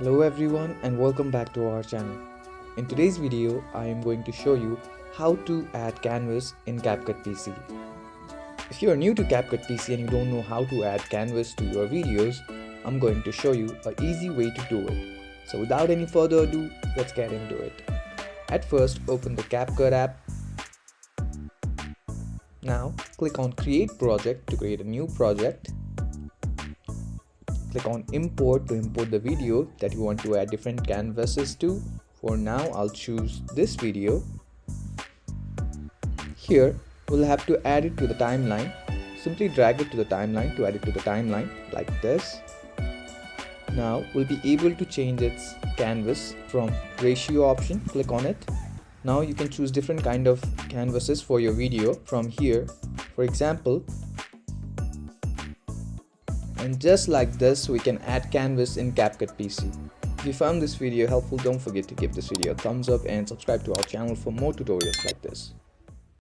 Hello everyone and welcome back to our channel. In today's video, I am going to show you how to add canvas in CapCut PC. If you are new to CapCut PC and you don't know how to add canvas to your videos, I'm going to show you an easy way to do it. So without any further ado, let's get into it. At first, open the CapCut app. Now, click on Create Project to create a new project. Click on Import to import the video that you want to add different canvases to. For now, I'll choose this video. Here, we'll have to add it to the timeline. Simply drag it to the timeline to add it to the timeline like this. Now, we'll be able to change its canvas from ratio option. Click on it. Now you can choose different kind of canvases for your video from here. For example, and just like this, we can add canvas in CapCut PC. If you found this video helpful, don't forget to give this video a thumbs up and subscribe to our channel for more tutorials like this.